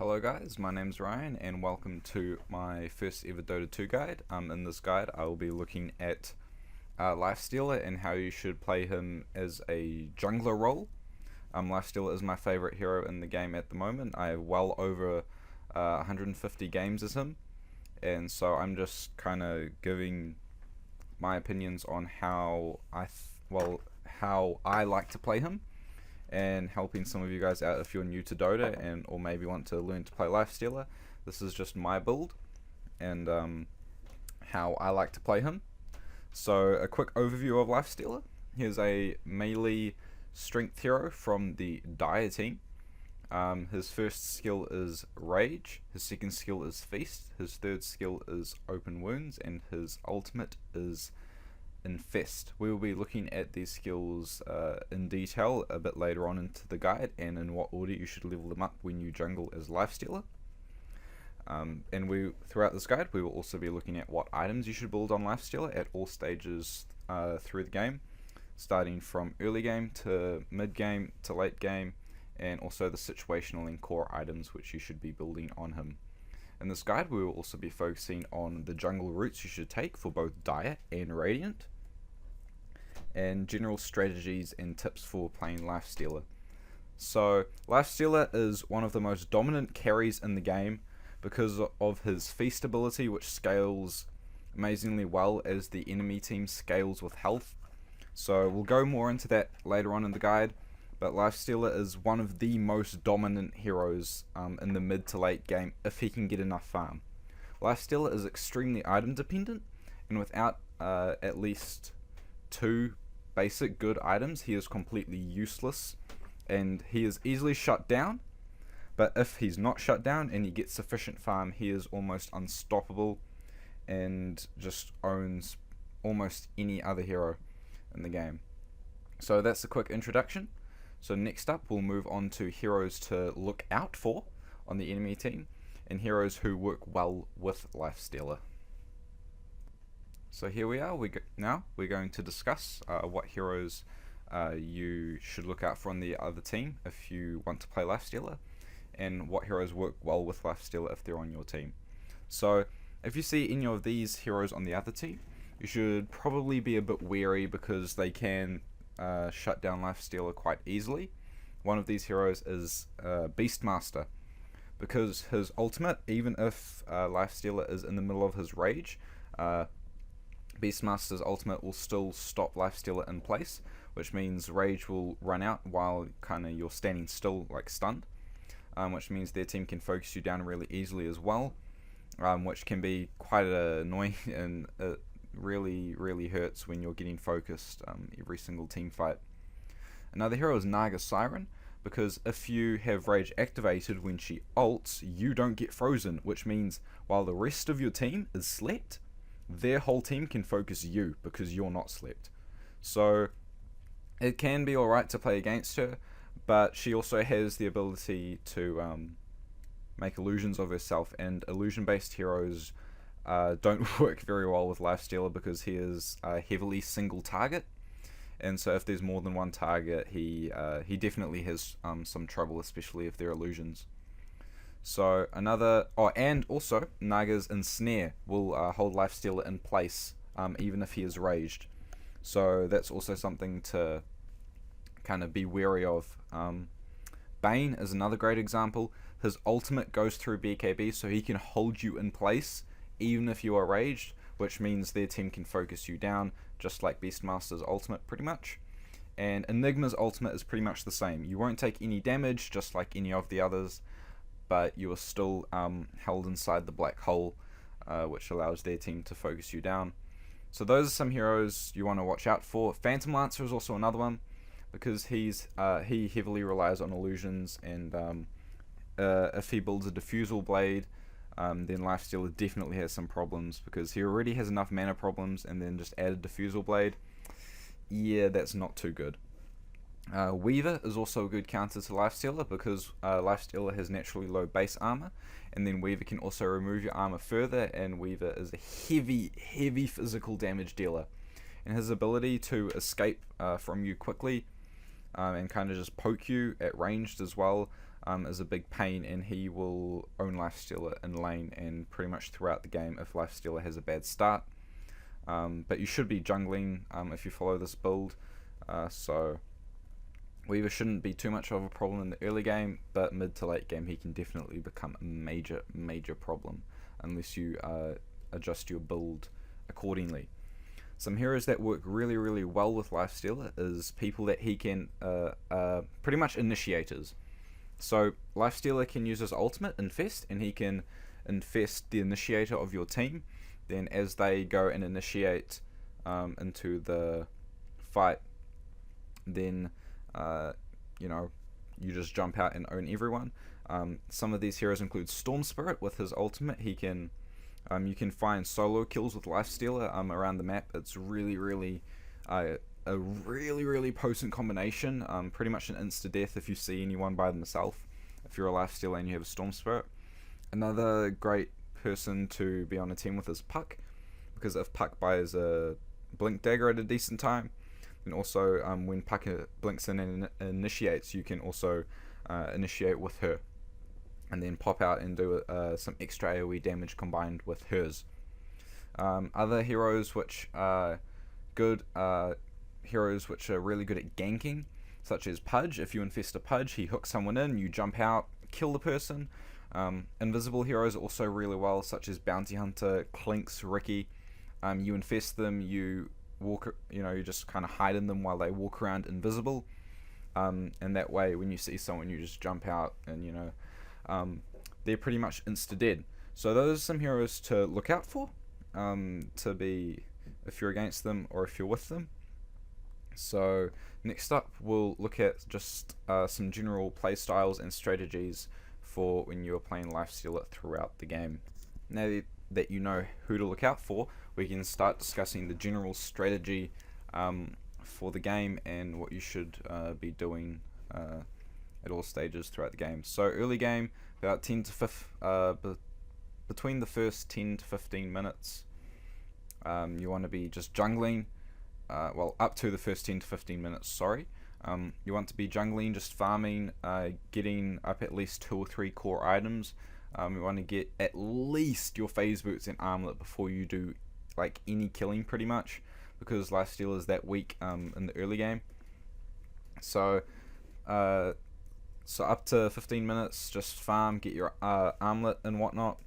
Hello guys, my name's Ryan and welcome to my first ever Dota 2 guide. In this guide I will be looking at Lifestealer and how you should play him as a jungler role. Lifestealer is my favourite hero in the game at the moment. I have well over 150 games as him, and so I'm just kind of giving my opinions on how I like to play him, and helping some of you guys out if you're new to Dota and or maybe want to learn to play Lifestealer. This is just my build and how I like to play him. So a quick overview of Lifestealer. Here's a melee strength hero from the Dire team. His first skill is Rage, his second skill is Feast, his third skill is Open Wounds, and his ultimate is Infest. We will be looking at these skills in detail a bit later on into the guide, and in what order you should level them up when you jungle as Lifestealer. And throughout this guide we will also be looking at what items you should build on Lifestealer at all stages through the game, starting from early game to mid game to late game, and also the situational and core items which you should be building on him. In this guide we will also be focusing on the jungle routes you should take for both Dire and Radiant, and general strategies and tips for playing Lifestealer. So Lifestealer is one of the most dominant carries in the game because of his Feast ability, which scales amazingly well as the enemy team scales with health. So we'll go more into that later on in the guide, but Lifestealer is one of the most dominant heroes in the mid to late game if he can get enough farm. Lifestealer is extremely item dependent, and without at least 2 basic good items he is completely useless, and he is easily shut down. But if he's not shut down and he gets sufficient farm, he is almost unstoppable and just owns almost any other hero in the game. So that's a quick introduction. So next up we'll move on to heroes to look out for on the enemy team, and heroes who work well with Lifestealer. So here we are, now we're going to discuss what heroes you should look out for on the other team if you want to play Lifestealer, and what heroes work well with Lifestealer if they're on your team. So if you see any of these heroes on the other team, you should probably be a bit wary because they can shut down Lifestealer quite easily. One of these heroes is Beastmaster, because his ultimate, even if Lifestealer is in the middle of his rage, Beastmaster's ultimate will still stop Lifestealer in place, which means rage will run out while you're standing still, like stunned, which means their team can focus you down really easily as well, which can be quite annoying, and it really hurts when you're getting focused every single team fight. Another hero is Naga Siren, because if you have rage activated when she ults, you don't get frozen, which means while the rest of your team is slept, their whole team can focus you because you're not slept. So it can be alright to play against her, but she also has the ability to make illusions of herself, and illusion based heroes don't work very well with Lifestealer because he is heavily single target, and so if there's more than one target he definitely has some trouble, especially if they're illusions. So and also Naga's Ensnare will hold Lifestealer in place even if he is raged, so that's also something to kind of be wary of. Bane is another great example. His ultimate goes through BKB, so he can hold you in place even if you are raged, which means their team can focus you down, just like Beastmaster's ultimate pretty much. And Enigma's ultimate is pretty much the same. You won't take any damage, just like any of the others, but you are still held inside the black hole, which allows their team to focus you down. So those are some heroes you want to watch out for. Phantom Lancer is also another one, because he heavily relies on illusions, and if he builds a Diffusal Blade, then Lifestealer definitely has some problems, because he already has enough mana problems, and then just add a Diffusal Blade. Yeah, that's not too good. Weaver is also a good counter to Lifestealer, because Lifestealer has naturally low base armor, and then Weaver can also remove your armor further, and Weaver is a heavy physical damage dealer. And his ability to escape from you quickly and kind of just poke you at ranged as well is a big pain, and he will own Lifestealer in lane and pretty much throughout the game if Lifestealer has a bad start. But you should be jungling if you follow this build, so Weaver shouldn't be too much of a problem in the early game, but mid to late game he can definitely become a major problem unless you adjust your build accordingly. Some heroes that work really well with Lifestealer is people that he can pretty much initiators. So Lifestealer can use his ultimate Infest, and he can infest the initiator of your team. Then as they go and initiate into the fight, then you just jump out and own everyone. Some of these heroes include Storm Spirit with his ultimate. He can you can find solo kills with Lifestealer around the map. It's really a really potent combination. Pretty much an insta death if you see anyone by themselves. If you're a Lifestealer and you have a Storm Spirit. Another great person to be on a team with is Puck, because if Puck buys a Blink Dagger at a decent time, and also when Puck blinks in and initiates, you can also initiate with her, and then pop out and do some extra AoE damage combined with hers. Other heroes which are good, heroes which are really good at ganking, such as Pudge. If you infest a Pudge, he hooks someone in, you jump out, kill the person. Invisible heroes also really well, such as Bounty Hunter, Clinks, Ricky. You infest them, you walk, you just kind of hide in them while they walk around invisible, and that way when you see someone you just jump out and they're pretty much insta dead. So those are some heroes to look out for, to be if you're against them or if you're with them. So next up we'll look at just some general play styles and strategies for when you're playing Lifestealer throughout the game. Now that you know who to look out for, we can start discussing the general strategy for the game and what you should be doing at all stages throughout the game. So early game, about between the first 10 to 15 minutes, you want to be just jungling. Up to the first 10 to 15 minutes, sorry. You want to be jungling, just farming, getting up at least 2 or 3 core items. You want to get at least your phase boots and armlet before you do like any killing, pretty much, because Lifestealer is that weak in the early game. So up to 15 minutes, just farm, get your armlet and whatnot.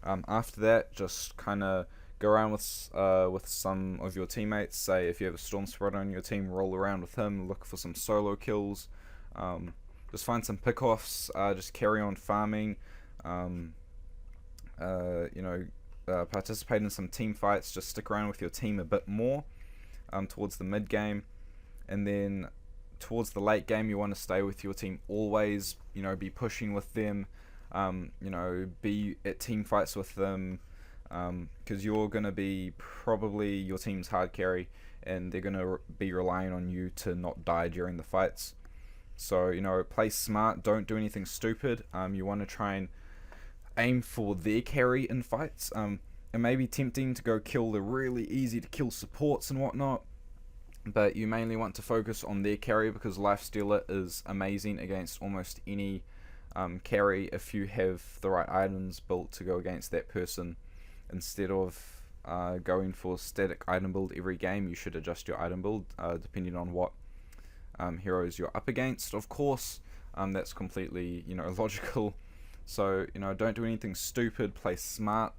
After that, just kind of go around with some of your teammates. Say if you have a Storm Spirit on your team, roll around with him, look for some solo kills. Just find some pickoffs. Just carry on farming. Participate in some team fights. Just stick around with your team a bit more towards the mid game, and then towards the late game you want to stay with your team always. Be pushing with them. Be at team fights with them. Because you're going to be probably your team's hard carry, and they're going to be relying on you to not die during the fights. So, play smart, don't do anything stupid. You want to try and aim for their carry in fights. It may be tempting to go kill the really easy to kill supports and whatnot, but you mainly want to focus on their carry, because Lifestealer is amazing against almost any carry if you have the right items built to go against that person. Instead of going for static item build every game, you should adjust your item build depending on what heroes you're up against. Of course, that's completely logical. So don't do anything stupid. Play smart.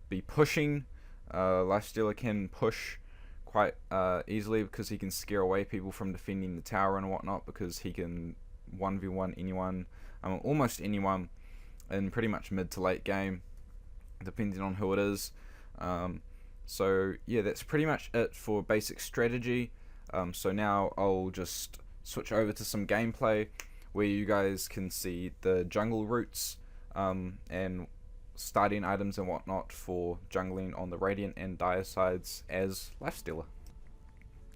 Be pushing. Lifestealer can push quite easily because he can scare away people from defending the tower and whatnot, because he can 1v1 anyone, almost anyone, in pretty much mid to late game, depending on who it is. So yeah, that's pretty much it for basic strategy. So now I'll just switch over to some gameplay where you guys can see the jungle routes and starting items and whatnot for jungling on the Radiant and Dire sides as Lifestealer.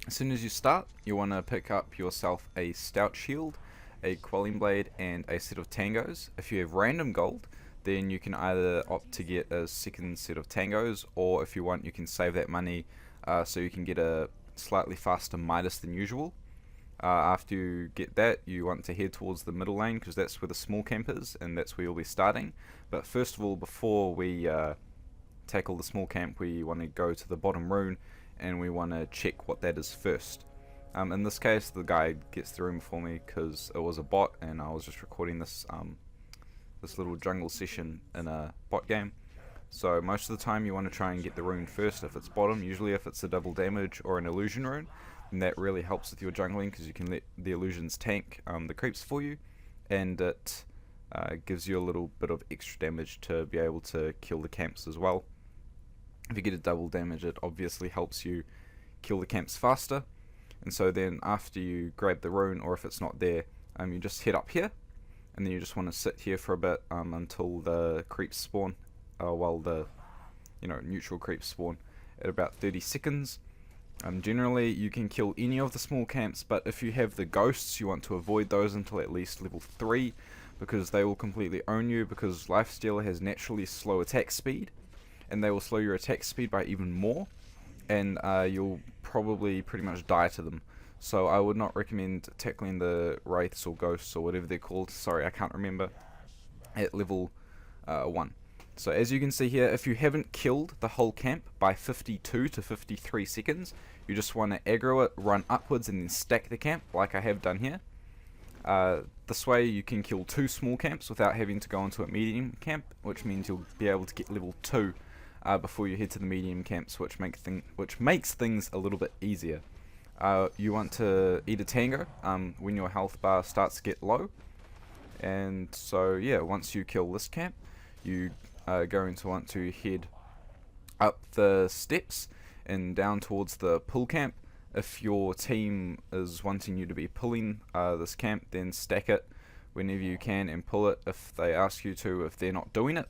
As soon as you start, you want to pick up yourself a Stout Shield, a Quelling Blade, and a set of Tangos. If you have random gold, then you can either opt to get a second set of Tangos, or if you want, you can save that money so you can get a slightly faster Midas than usual. After you get that, you want to head towards the middle lane because that's where the small camp is, and that's where you'll be starting. But first of all, before we tackle the small camp, we want to go to the bottom rune and we want to check what that is first. In this case, the guy gets the rune for me because it was a bot and I was just recording this this little jungle session in a bot game. So most of the time you want to try and get the rune first if it's bottom. Usually if it's a double damage or an illusion rune, and that really helps with your jungling because you can let the illusions tank the creeps for you, and it gives you a little bit of extra damage to be able to kill the camps as well. If you get a double damage, it obviously helps you kill the camps faster. And so then after you grab the rune, or if it's not there, you just head up here, and then you just want to sit here for a bit until the creeps spawn, while the neutral creeps spawn at about 30 seconds. Generally you can kill any of the small camps, but if you have the ghosts, you want to avoid those until at least level 3, because they will completely own you, because Lifestealer has naturally slow attack speed, and they will slow your attack speed by even more, and you'll probably pretty much die to them. So I would not recommend tackling the wraiths or ghosts or whatever they're called, sorry I can't remember, at level 1. So as you can see here, if you haven't killed the whole camp by 52 to 53 seconds, you just want to aggro it, run upwards, and then stack the camp like I have done here. This way you can kill 2 small camps without having to go into a medium camp, which means you'll be able to get level 2 before you head to the medium camps, which makes things a little bit easier. You want to eat a tango when your health bar starts to get low, and so yeah, once you kill this camp, you are going to want to head up the steps and down towards the pull camp. If your team is wanting you to be pulling this camp, then stack it whenever you can and pull it if they ask you to. If they're not doing it,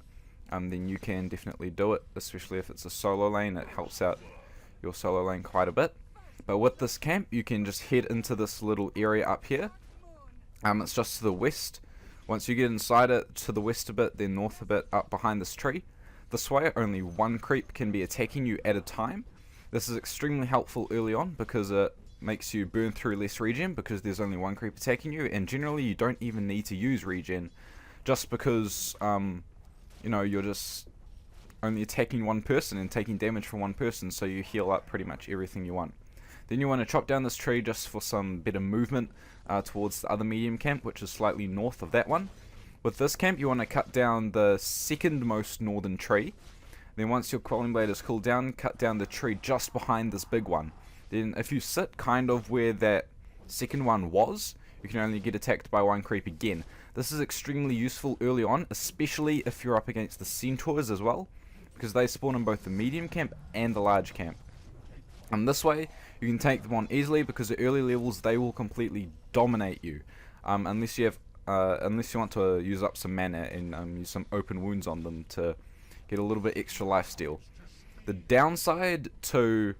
then you can definitely do it, especially if it's a solo lane. It helps out your solo lane quite a bit. But with this camp, you can just head into this little area up here. It's just to the west. Once you get inside it, to the west a bit, then north a bit, up behind this tree. This way, only one creep can be attacking you at a time. This is extremely helpful early on because it makes you burn through less regen because there's only one creep attacking you, and generally you don't even need to use regen just because you're just only attacking one person and taking damage from one person, so you heal up pretty much everything you want. Then you want to chop down this tree just for some better movement towards the other medium camp, which is slightly north of that one. With this camp, you want to cut down the second most northern tree. Then once your Quelling Blade is cooled down, cut down the tree just behind this big one. Then if you sit kind of where that second one was, you can only get attacked by one creep again. This is extremely useful early on, especially if you're up against the centaurs as well, because they spawn in both the medium camp and the large camp. And this way, you can take them on easily because at early levels they will completely dominate you, unless you want to use up some mana and use some open wounds on them to get a little bit extra lifesteal. The downside to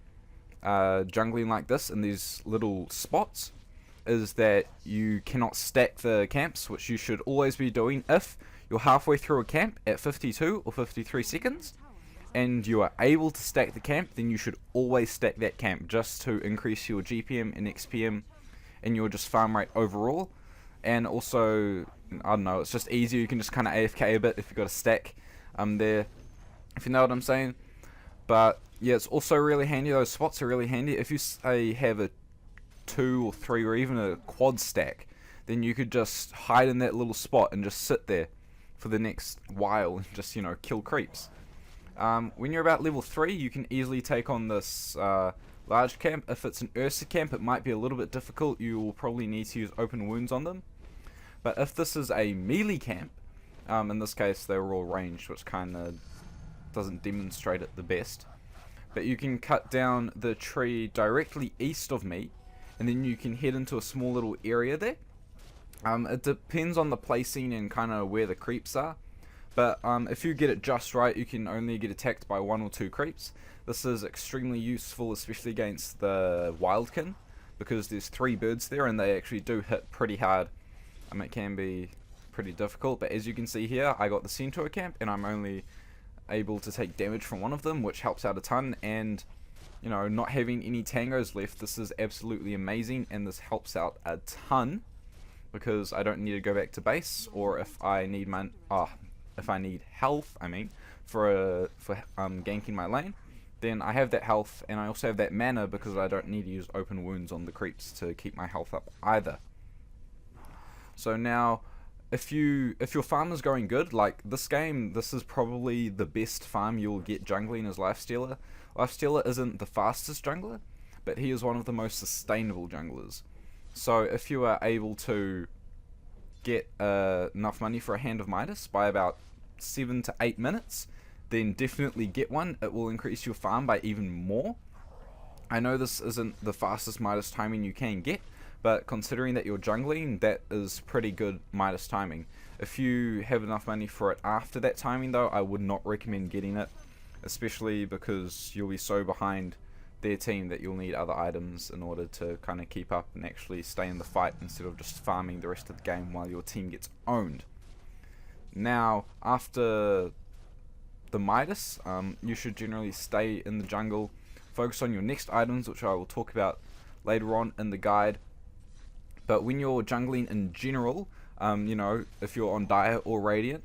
jungling like this in these little spots is that you cannot stack the camps, which you should always be doing. If you're halfway through a camp at 52 or 53 seconds and you are able to stack the camp, then you should always stack that camp just to increase your GPM and XPM and your just farm rate overall. And also, I don't know, it's just easier. You can just kind of AFK a bit if you've got a stack there, if you know what I'm saying. But yeah, it's also really handy. Those spots are really handy. If you say have a 2 or 3 or even a quad stack, then you could just hide in that little spot and just sit there for the next while and just, kill creeps. When you're about level 3, you can easily take on this large camp. If it's an Ursa camp, it might be a little bit difficult. You will probably need to use open wounds on them. But if this is a melee camp, in this case they're all ranged, which kind of doesn't demonstrate it the best. But you can cut down the tree directly east of me, and then you can head into a small little area there. It depends on the placing and kind of where the creeps are. But if you get it just right, you can only get attacked by 1 or 2 creeps. This is extremely useful, especially against the wildkin, because there's 3 birds there and they actually do hit pretty hard. It can be pretty difficult, but as you can see here, I got the centaur camp and I'm only able to take damage from one of them, which helps out a ton. And not having any tangos left, this is absolutely amazing, and this helps out a ton because I don't need to go back to base, or if I need health, for ganking my lane, then I have that health, and I also have that mana because I don't need to use open wounds on the creeps to keep my health up either. So now, if your farm is going good, like this game, this is probably the best farm you'll get jungling as Lifestealer. Lifestealer isn't the fastest jungler, but he is one of the most sustainable junglers. So if you are able to get enough money for a Hand of Midas by about 7 to 8 minutes, then definitely get one. It will increase your farm by even more. I know this isn't the fastest Midas timing you can get, but considering that you're jungling, that is pretty good Midas timing. If you have enough money for it after that timing though, I would not recommend getting it, especially because you'll be so behind their team that you'll need other items in order to kind of keep up and actually stay in the fight instead of just farming the rest of the game while your team gets owned. Now, after the Midas, you should generally stay in the jungle, focus on your next items, which I will talk about later on in the guide. But when you're jungling in general, if you're on Dire or Radiant,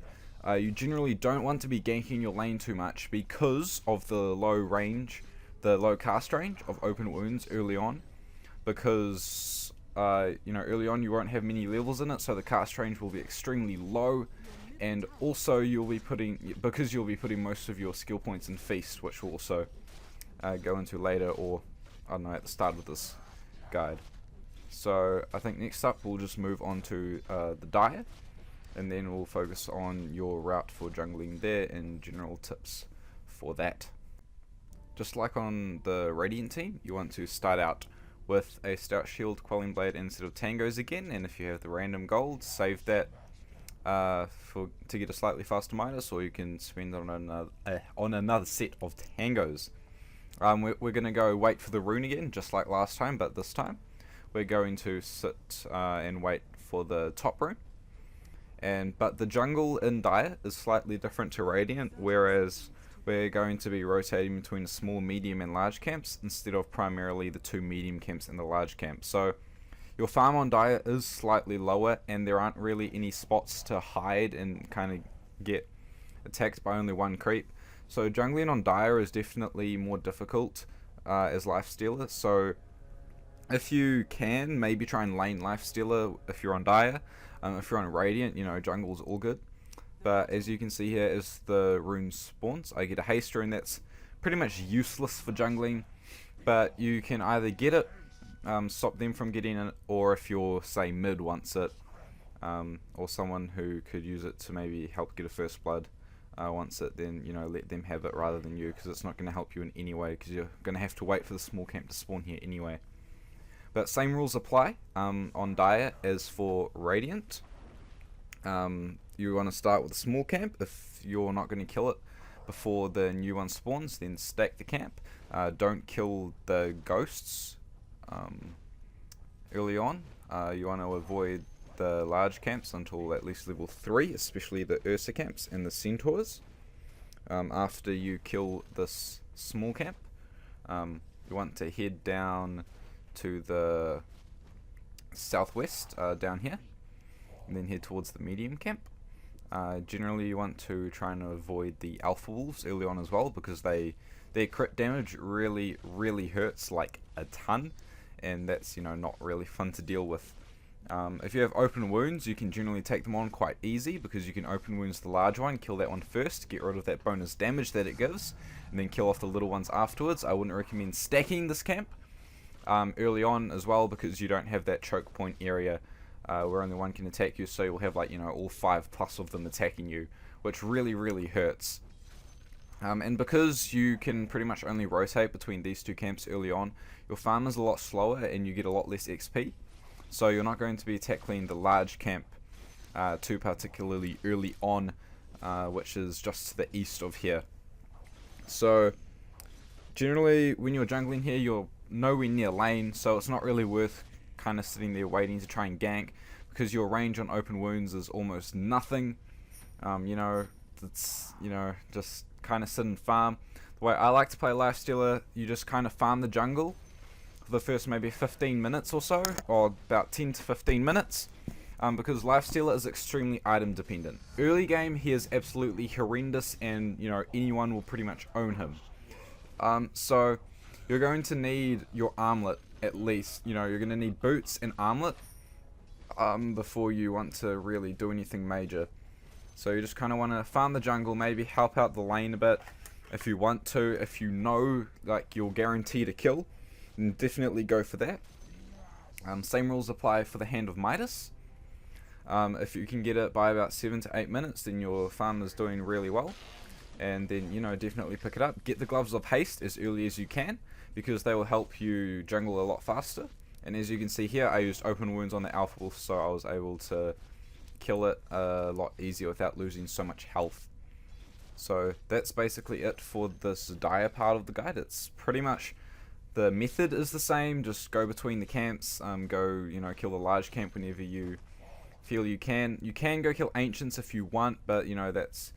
you generally don't want to be ganking your lane too much because of the low cast range of open wounds early on, because early on you won't have many levels in it, so the cast range will be extremely low, and also you'll be putting most of your skill points in Feast, which we'll also go into later, or I don't know, at the start of this guide. So I think next up we'll just move on to the Dire, and then we'll focus on your route for jungling there and general tips for that. Just like on the Radiant team, you want to start out with a Stout Shield, Quelling Blade instead of Tangos again, and if you have the random gold, save that to get a slightly faster Midas, or you can spend it on another set of Tangos. We're going to go wait for the rune again, just like last time, but this time we're going to sit and wait for the top rune. But the jungle in Dire is slightly different to Radiant, whereas we're going to be rotating between the small, medium, and large camps instead of primarily the 2 medium camps and the large camp. So your farm on Dire is slightly lower, and there aren't really any spots to hide and kind of get attacked by only one creep. So jungling on Dire is definitely more difficult as Lifestealer. So if you can, maybe try and lane Lifestealer if you're on Dire. If you're on Radiant, jungle's all good. But as you can see here, as the rune spawns, I get a haste rune that's pretty much useless for jungling. But you can either get it, stop them from getting it, or if you're, say, mid wants it, or someone who could use it to maybe help get a first blood wants it, then, let them have it rather than you, because it's not going to help you in any way, because you're going to have to wait for the small camp to spawn here anyway. But same rules apply on Dire as for Radiant. You want to start with a small camp. If you're not going to kill it before the new one spawns, then stack the camp. Don't kill the ghosts early on. You want to avoid the large camps until at least level 3, especially the Ursa camps and the Centaurs. After you kill this small camp, you want to head down to the southwest down here, and then head towards the medium camp. Generally you want to try and avoid the alpha wolves early on as well, because their crit damage really hurts, like a ton, and that's not really fun to deal with. If you have open wounds, you can generally take them on quite easy, because you can open wounds the large one, kill that one first, get rid of that bonus damage that it gives, and then kill off the little ones afterwards. I wouldn't recommend stacking this camp early on as well, because you don't have that choke point area where only one can attack you, so you'll have all 5+ of them attacking you, which really hurts. And because you can pretty much only rotate between these two camps early on, your farm is a lot slower and you get a lot less XP, so you're not going to be tackling the large camp too particularly early on, which is just to the east of here. So generally when you're jungling here, you're nowhere near lane, so it's not really worth kind of sitting there waiting to try and gank, because your range on open wounds is almost nothing. It's just kind of sit and farm. The way I like to play Lifestealer, you just kind of farm the jungle for the first maybe 15 minutes or so, or about 10 to 15 minutes, because Lifestealer is extremely item dependent. Early game, he is absolutely horrendous, and anyone will pretty much own him. So you're going to need your armlet at least. You're going to need boots and armlet before you want to really do anything major. So you just kind of want to farm the jungle, maybe help out the lane a bit if you want to. If you know like you're guaranteed a kill, then definitely go for that. Same rules apply for the Hand of Midas. If you can get it by about 7 to 8 minutes, then your farm is doing really well. And then, definitely pick it up. Get the Gloves of Haste as early as you can, because they will help you jungle a lot faster. And as you can see here, I used Open Wounds on the Alpha Wolf, so I was able to kill it a lot easier without losing so much health. So that's basically it for this dire part of the guide. It's pretty much, the method is the same, just go between the camps, go, kill the large camp whenever you feel you can. You can go kill Ancients if you want, but, that's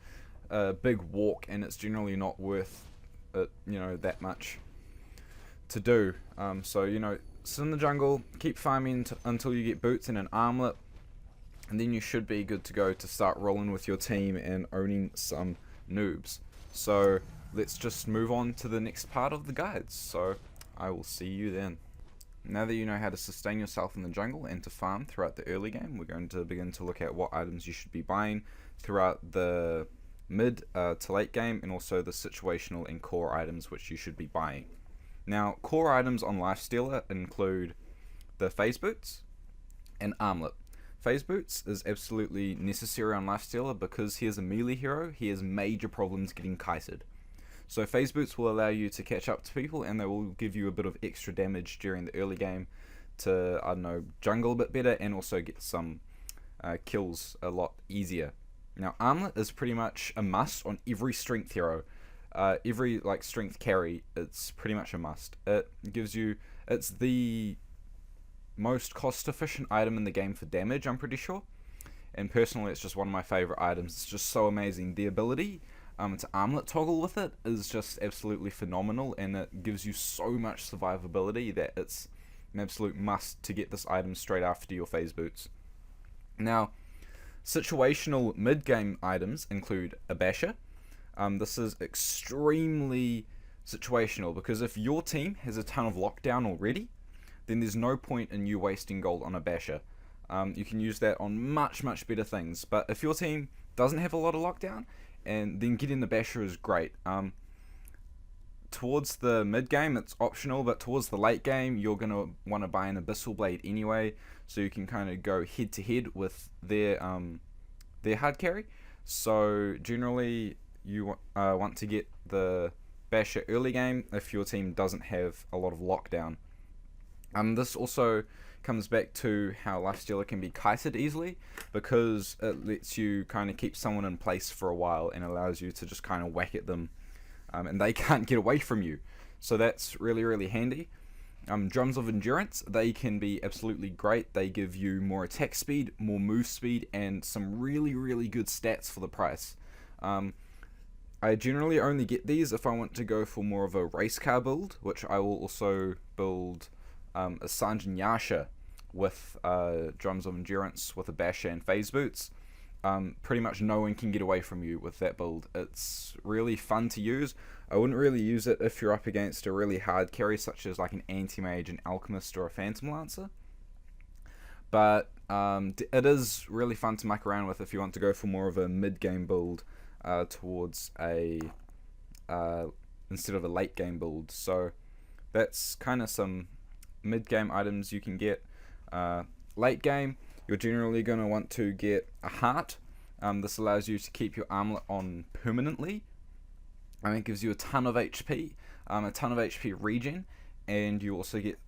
a big walk, and it's generally not worth it, that much to do. So, sit in the jungle, keep farming until you get boots and an armlet, and then you should be good to go to start rolling with your team and owning some noobs. So let's just move on to the next part of the guides. So I will see you then. Now that you know how to sustain yourself in the jungle and to farm throughout the early game, we're going to begin to look at what items you should be buying throughout the mid to late game, and also the situational and core items which you should be buying. Now, core items on Lifestealer include the phase boots and armlet. Phase boots is absolutely necessary on Lifestealer because he is a melee hero. He has major problems getting kited. So phase boots will allow you to catch up to people, and they will give you a bit of extra damage during the early game to, jungle a bit better, and also get some kills a lot easier. Now, armlet is pretty much a must on every strength hero. Every strength carry, it's pretty much a must. It's the most cost efficient item in the game for damage, I'm pretty sure. And personally, it's just one of my favorite items. It's just so amazing. The ability to armlet toggle with it is just absolutely phenomenal, and it gives you so much survivability that it's an absolute must to get this item straight after your phase boots. Now, situational mid-game items include a basher. This is extremely situational, because if your team has a ton of lockdown already, then there's no point in you wasting gold on a basher. You can use that on much, much better things. But if your team doesn't have a lot of lockdown, and then getting the basher is great. Towards the mid game, it's optional, but towards the late game, you're going to want to buy an Abyssal Blade anyway, so you can kind of go head to head with their hard carry. So generally, you want to get the basher early game if your team doesn't have a lot of lockdown. This also comes back to how Lifestealer can be kited easily, because it lets you kind of keep someone in place for a while and allows you to just kind of whack at them, and they can't get away from you. So that's really, really handy. Drums of Endurance, they can be absolutely great. They give you more attack speed, more move speed, and some really, really good stats for the price. I generally only get these if I want to go for more of a race car build, which I will also build a Sanjin Yasha with Drums of Endurance with a basher and phase boots. Pretty much no one can get away from you with that build. It's really fun to use. I wouldn't really use it if you're up against a really hard carry such as like an Anti-Mage, an Alchemist, or a Phantom Lancer. But it is really fun to muck around with if you want to go for more of a mid-game build towards a instead of a late-game build. So that's kind of some mid-game items you can get. Late game, you're generally going to want to get a heart. This allows you to keep your armlet on permanently, and it gives you a ton of HP regen, and you also get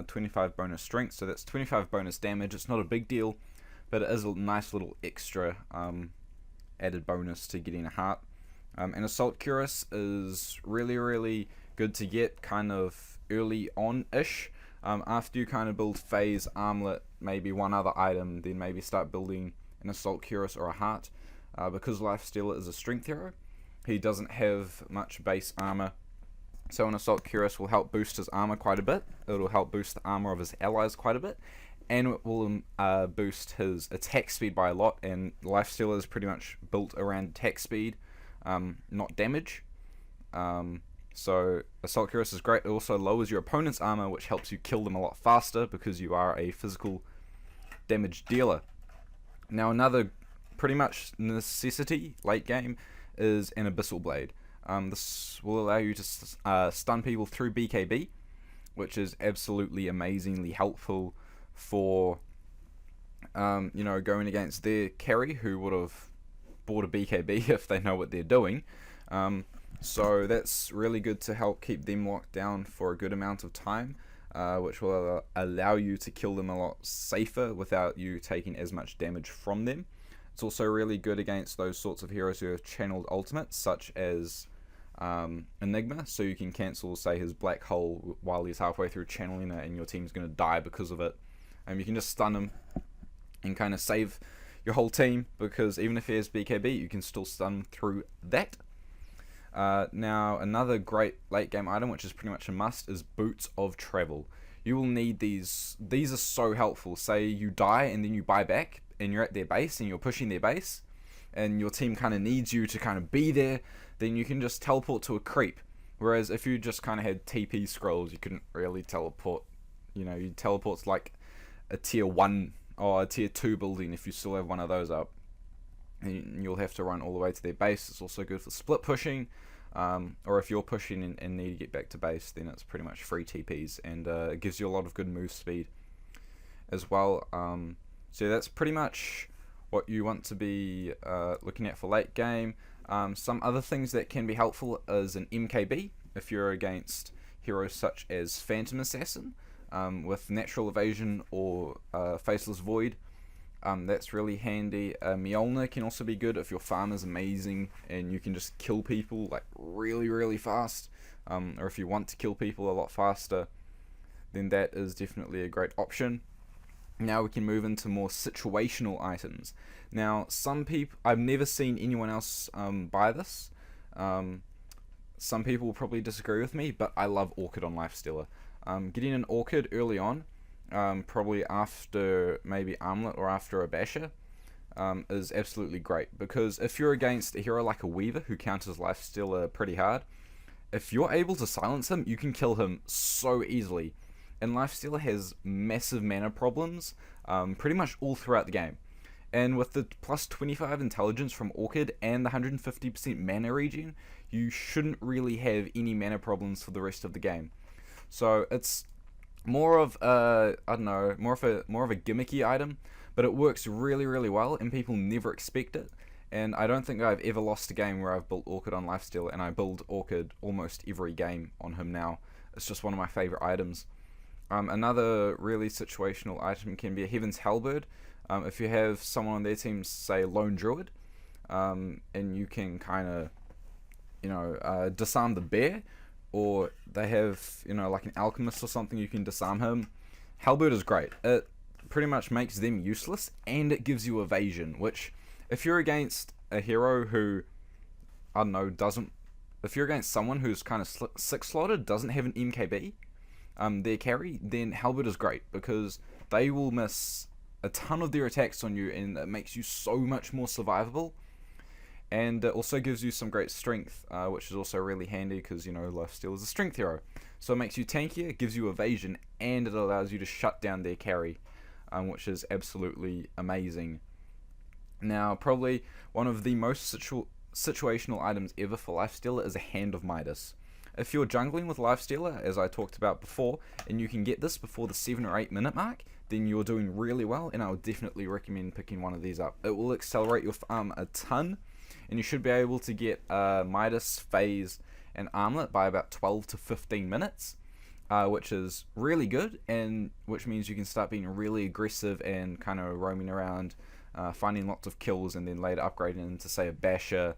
25 bonus strength, so that's 25 bonus damage. It's not a big deal, but it is a nice little extra added bonus to getting a heart. And Assault Cuirass is really, really good to get kind of early on-ish. After you kind of build phase, armlet, maybe one other item, then maybe start building an Assault Cuirass or a heart. Because Lifestealer is a strength hero, he doesn't have much base armor, so an Assault Cuirass will help boost his armor quite a bit. It'll help boost the armor of his allies quite a bit, and it will boost his attack speed by a lot. And Lifestealer is pretty much built around attack speed, not damage. So Assault Cuirass is great. It also lowers your opponent's armor, which helps you kill them a lot faster because you are a physical damage dealer. Now another pretty much necessity late game is an Abyssal Blade. This will allow you to stun people through BKB, which is absolutely amazingly helpful for going against their carry, who would have bought a BKB if they know what they're doing. So that's really good to help keep them locked down for a good amount of time, which will allow you to kill them a lot safer without you taking as much damage from them. It's also really good against those sorts of heroes who have channeled ultimates, such as Enigma, so you can cancel, say, his black hole while he's halfway through channeling it and your team's going to die because of it. You can just stun him and kind of save your whole team, because even if he has BKB, you can still stun him through that. Now, another great late game item, which is pretty much a must, is Boots of Travel. You will need these. These are so helpful. Say you die and then you buy back and you're at their base and you're pushing their base and your team kind of needs you to kind of be there, then you can just teleport to a creep. Whereas if you just kind of had TP scrolls, you couldn't really teleport. You teleport to like a tier 1 or a tier 2 building if you still have one of those up. And you'll have to run all the way to their base. It's also good for split pushing, or if you're pushing and need to get back to base, then it's pretty much free TPs, and it gives you a lot of good move speed as well. So that's pretty much what you want to be looking at for late game. Some other things that can be helpful is an MKB if you're against heroes such as Phantom Assassin with Natural Evasion or Faceless Void. That's really handy. Mjolnir can also be good if your farm is amazing and you can just kill people like really fast, or if you want to kill people a lot faster, then that is definitely a great option. Now we can move into more situational items. Now some people, I've never seen anyone else buy this. Some people will probably disagree with me, but I love Orchid on Lifestealer. Getting an Orchid early on, probably after maybe Armlet or after a Basher, is absolutely great, because if you're against a hero like a Weaver who counters Lifestealer pretty hard, if you're able to silence him, you can kill him so easily. And Lifestealer has massive mana problems pretty much all throughout the game. And with the plus 25 intelligence from Orchid and the 150% mana regen, you shouldn't really have any mana problems for the rest of the game. So it's more of a, more of a gimmicky item, but it works really well, and people never expect it. And I don't think I've ever lost a game where I've built Orchid on Lifestealer, and I build Orchid almost every game on him now. It's just one of my favorite items. Another really situational item can be a Heaven's Halberd. If you have someone on their team, say Lone Druid, and you can kind of, disarm the bear, or they have, like an alchemist or something, you can disarm him. Halberd is great. It pretty much makes them useless, and it gives you evasion, which, if you're against a hero who, if you're against someone who's kind of 6-slotted, doesn't have an MKB, their carry, then Halberd is great, because they will miss a ton of their attacks on you, and it makes you so much more survivable. And it also gives you some great strength, which is also really handy because, Lifestealer is a strength hero. So it makes you tankier, gives you evasion, and it allows you to shut down their carry, which is absolutely amazing. Now, probably one of the most situational items ever for Lifestealer is a Hand of Midas. If you're jungling with Lifestealer, as I talked about before, and you can get this before the 7 or 8 minute mark, then you're doing really well, and I would definitely recommend picking one of these up. It will accelerate your farm a ton, and you should be able to get Midas, Phase, and Armlet by about 12 to 15 minutes, which is really good, and which means you can start being really aggressive and kind of roaming around, finding lots of kills, and then later upgrading into, say, a Basher,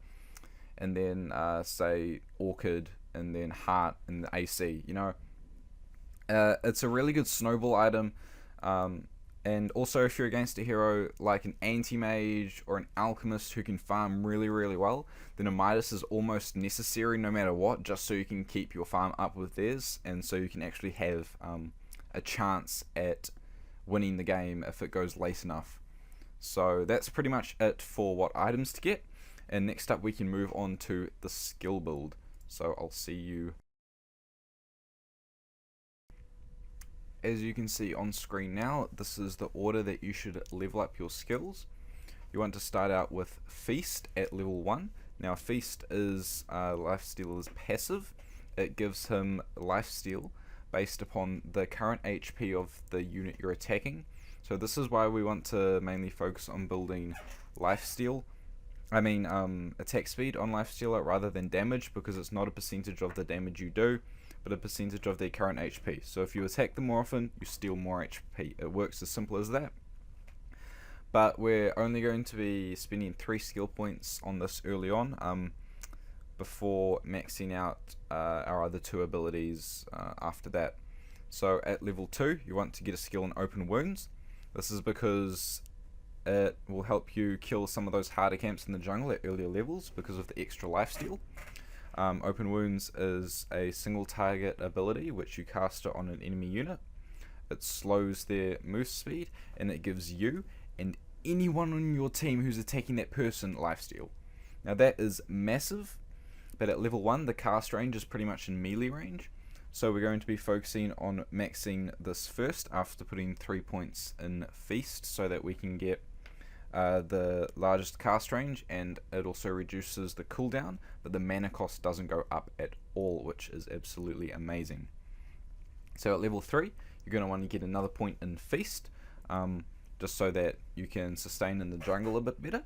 and then, say, Orchid, and then Heart, and the AC, It's a really good snowball item. And also, if you're against a hero like an anti-mage or an alchemist who can farm really, really well, then a Midas is almost necessary no matter what, just so you can keep your farm up with theirs, and so you can actually have a chance at winning the game if it goes late enough. So that's pretty much it for what items to get. And next up we can move on to the skill build. So I'll see you. As you can see on screen now, this is the order that you should level up your skills. You want to start out with Feast at level 1. Now Feast is Lifestealer's passive. It gives him lifesteal based upon the current HP of the unit you're attacking. So this is why we want to mainly focus on building lifesteal. Attack speed on Lifestealer rather than damage, because it's not a percentage of the damage you do, but a percentage of their current HP. So if you attack them more often, you steal more HP. It works as simple as that. But we're only going to be spending 3 skill points on this early on, before maxing out our other 2 abilities after that. So at level 2, you want to get a skill in Open Wounds. This is because it will help you kill some of those harder camps in the jungle at earlier levels because of the extra lifesteal. Open Wounds is a single target ability which you cast it on an enemy unit. It slows their move speed, and it gives you and anyone on your team who's attacking that person lifesteal. Now that is massive, but at level 1 the cast range is pretty much in melee range. So we're going to be focusing on maxing this first after putting 3 points in Feast, so that we can get the largest cast range, and it also reduces the cooldown, but the mana cost doesn't go up at all, which is absolutely amazing. So at level 3 you're going to want to get another point in Feast, just so that you can sustain in the jungle a bit better.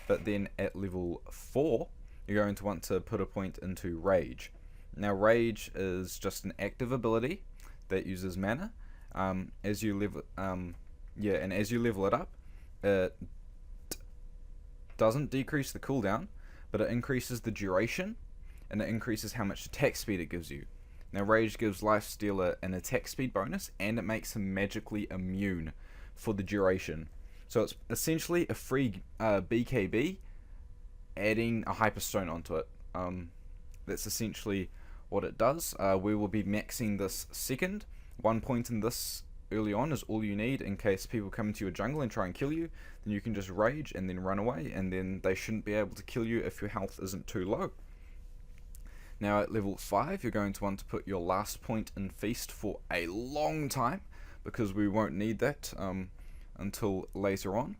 But then at level 4 you're going to want to put a point into Rage. Now Rage is just an active ability that uses mana. As you level it up, it doesn't decrease the cooldown, but it increases the duration, and it increases how much attack speed it gives you. Now Rage gives Lifestealer an attack speed bonus, and it makes him magically immune for the duration. So it's essentially a free BKB adding a Hyperstone onto it. That's essentially what it does. We will be maxing this second. 1 point in this early on is all you need in case people come into your jungle and try and kill you. Then you can just rage and then run away, and then they shouldn't be able to kill you if your health isn't too low. Now at level 5 you're going to want to put your last point in Feast for a long time, because we won't need that until later on.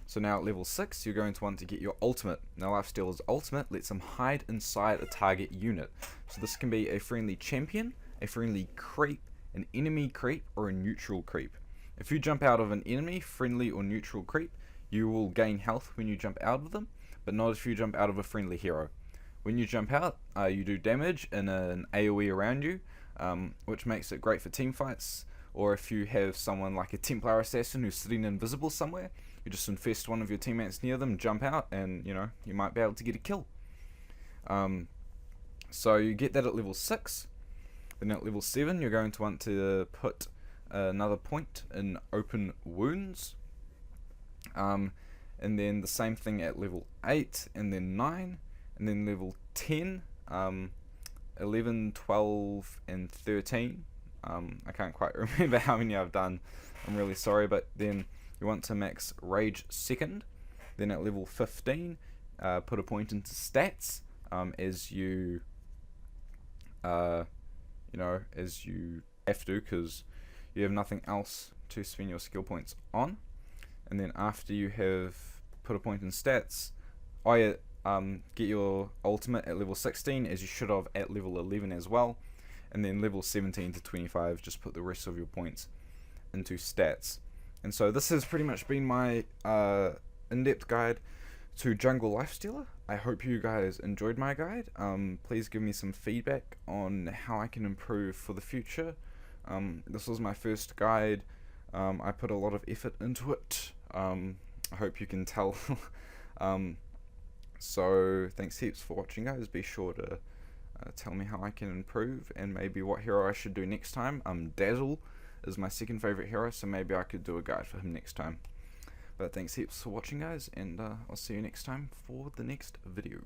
So now at level 6 you're going to want to get your ultimate. Now Lifestealer's ultimate lets him hide inside a target unit. So this can be a friendly champion, a friendly creep, an enemy creep, or a neutral creep. If you jump out of an enemy, friendly or neutral creep, you will gain health when you jump out of them, but not if you jump out of a friendly hero. When you jump out, you do damage in an AoE around you, which makes it great for team fights, or if you have someone like a Templar assassin who's sitting invisible somewhere, you just infest one of your teammates near them, jump out, and you might be able to get a kill. So you get that at level 6. Then at level 7 you're going to want to put another point in Open Wounds, and then the same thing at level 8, and then 9, and then level 10, 11, 12, and 13. I can't quite remember how many I've done, I'm really sorry, but then you want to max Rage second. Then at level 15 put a point into Stats, as you as you have to, because you have nothing else to spend your skill points on. And then after you have put a point in Stats, get your ultimate at level 16, as you should have at level 11 as well. And then level 17 to 25, just put the rest of your points into Stats. And so this has pretty much been my in-depth guide to Jungle Lifestealer. I hope you guys enjoyed my guide. Please give me some feedback on how I can improve for the future. This was my first guide. I put a lot of effort into it. I hope you can tell. So thanks heaps for watching, guys. Be sure to tell me how I can improve, and maybe what hero I should do next time. Dazzle is my second favorite hero, so maybe I could do a guide for him next time. But thanks heaps for watching, guys, and I'll see you next time for the next video.